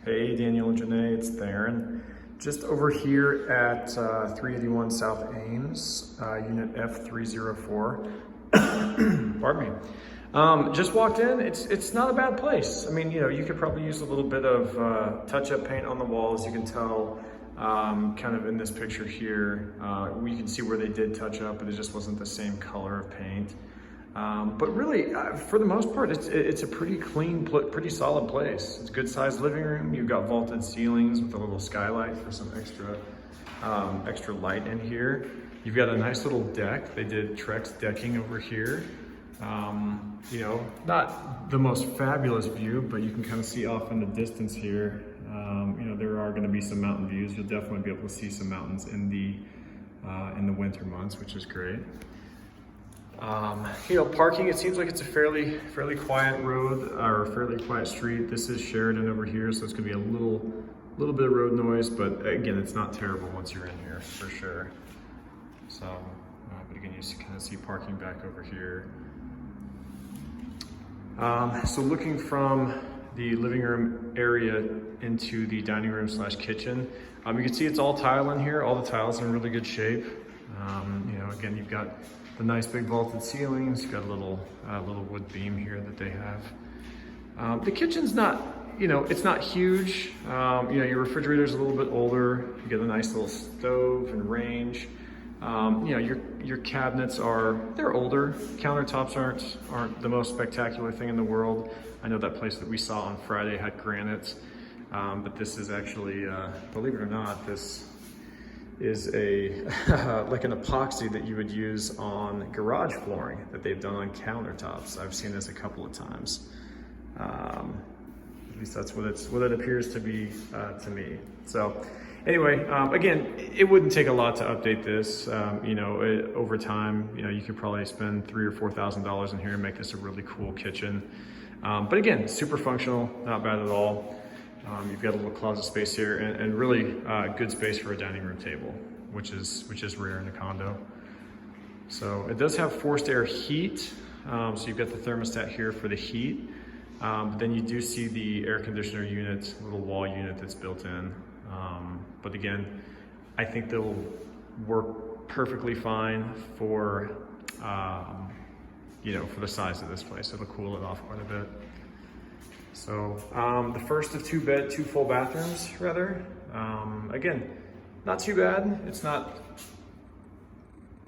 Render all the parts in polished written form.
Hey Daniel and Janae, it's Theron. Just over here at 381 South Ames, unit F304. Pardon me. Just walked in. It's not a bad place. I mean, you know, you could probably use a little bit of touch-up paint on the walls. You can tell kind of in this picture here, you can see where they did touch up, but it just wasn't the same color of paint. But really, for the most part, it's a pretty clean, pretty solid place. It's a good sized living room. You've got vaulted ceilings with a little skylight for some extra light in here. You've got a nice little deck. They did Trex decking over here. You know, not the most fabulous view, but you can kind of see off in the distance here. You know, there are going to be some mountain views. You'll definitely be able to see some mountains in the winter months, which is great. You know, parking, it seems like it's a fairly quiet road or a fairly quiet street. This is Sheridan over here, so it's gonna be a little bit of road noise, but again, it's not terrible once you're in here for sure. So, but again, you kind of see parking back over here. So looking from the living room area into the dining room / kitchen, you can see it's all tile in here. All the tiles are in really good shape. You know, again, you've got the nice big vaulted ceilings. You've got a little wood beam here that they have. The kitchen's not, you know, it's not huge. You know, your refrigerator's a little bit older. You get a nice little stove and range. You know, your cabinets they're older. Countertops aren't the most spectacular thing in the world. I know that place that we saw on Friday had granite, but this is actually, believe it or not, this is a like an epoxy that you would use on garage flooring that they've done on countertops. I've seen this a couple of times. At least that's what it appears to be to me. So anyway, again, it wouldn't take a lot to update this. You know, over time, you know, you could probably spend $3,000 or $4,000 in here and make this a really cool kitchen. But again, super functional, not bad at all. You've got a little closet space here and really good space for a dining room table, which is rare in a condo. So it does have forced air heat. So you've got the thermostat here for the heat. But then you do see the air conditioner unit, little wall unit that's built in. But again, I think they'll work perfectly fine for, you know, for the size of this place. It'll cool it off quite a bit. So the first of two full bathrooms, rather. Again, not too bad. It's not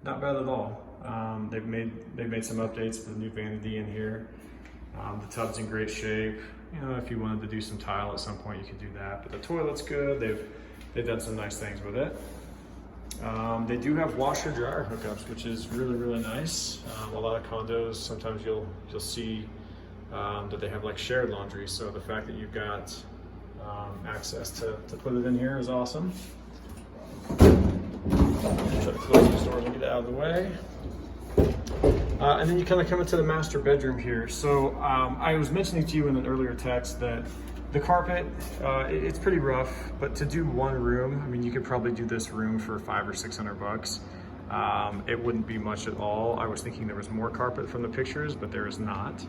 bad at all. They've made some updates to the new vanity in here. The tub's in great shape. You know, if you wanted to do some tile at some point, you could do that. But the toilet's good. They've done some nice things with it. They do have washer dryer hookups, which is really nice. A lot of condos, sometimes you'll see that they have like shared laundry. So the fact that you've got access to put it in here is awesome. Try to close these doors and get it out of the way. And then you kind of come into the master bedroom here. So I was mentioning to you in an earlier text that the carpet, it's pretty rough, but to do one room, I mean, you could probably do this room for $500 or $600. It wouldn't be much at all. I was thinking there was more carpet from the pictures, but there is not.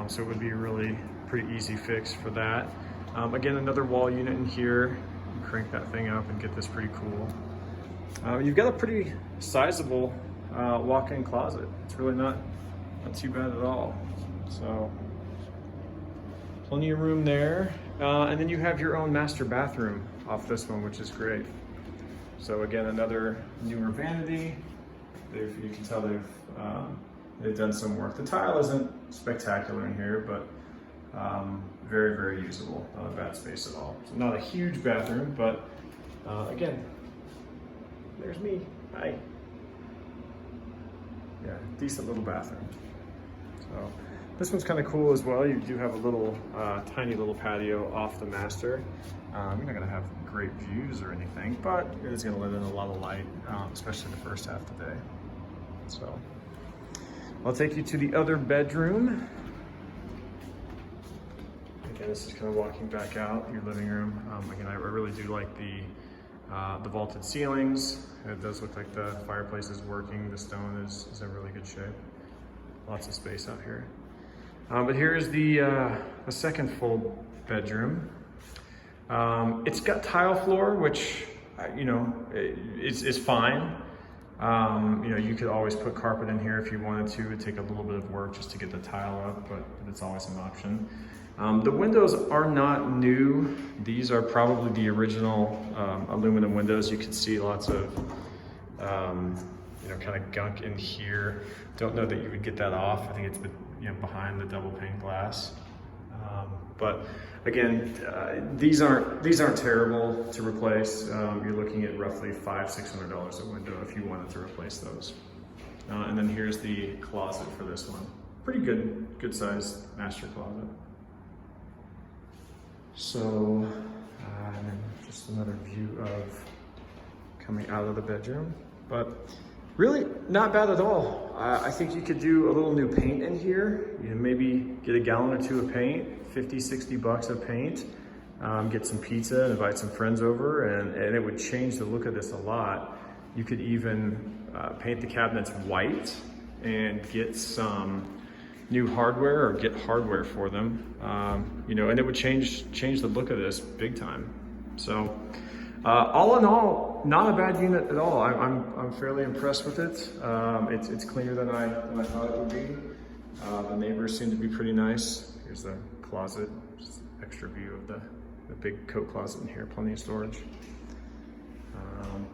So it would be a really pretty easy fix for that. Again, another wall unit in here. You crank that thing up and get this pretty cool. You've got a pretty sizable walk-in closet. It's really not too bad at all. So plenty of room there. And then you have your own master bathroom off this one, which is great. So again, another newer vanity. You can tell they've done some work. The tile isn't spectacular in here, but very usable. Not a bad space at all. So not a huge bathroom, but again, there's me. Hi. Yeah, decent little bathroom. So this one's kind of cool as well. You do have a little tiny little patio off the master. You're not going to have great views or anything, but it is going to let in a lot of light, especially the first half of the day. So I'll take you to the other bedroom. Again, this is kind of walking back out your living room. Again, I really do like the vaulted ceilings. It does look like the fireplace is working. The stone is in really good shape. Lots of space out here. But here is the second full bedroom. It's got tile floor, which, you know, is fine. You know, you could always put carpet in here if you wanted to. It'd take a little bit of work just to get the tile up, but it's always an option. The windows are not new. These are probably the original aluminum windows. You can see lots of, you know, kind of gunk in here. Don't know that you would get that off. I think it's, you know, behind the double pane glass. But again, these aren't terrible to replace. You're looking at roughly $500–600 a window if you wanted to replace those. And then here's the closet for this one. Pretty good sized master closet. So, just another view of coming out of the bedroom, but really not bad at all. I think you could do a little new paint in here. You know, maybe get a gallon or two of paint, 50–60 bucks of paint, get some pizza and invite some friends over, and it would change the look of this a lot. You could even paint the cabinets white and get some new hardware, or get hardware for them, you know, and it would change the look of this big time. So all in all, not a bad unit at all. I'm fairly impressed with it. It's cleaner than I thought it would be. The neighbors seem to be pretty nice. Here's the closet, just extra view of the big coat closet in here, plenty of storage.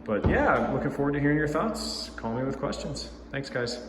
But yeah, I'm looking forward to hearing your thoughts. Call me with questions. Thanks, guys.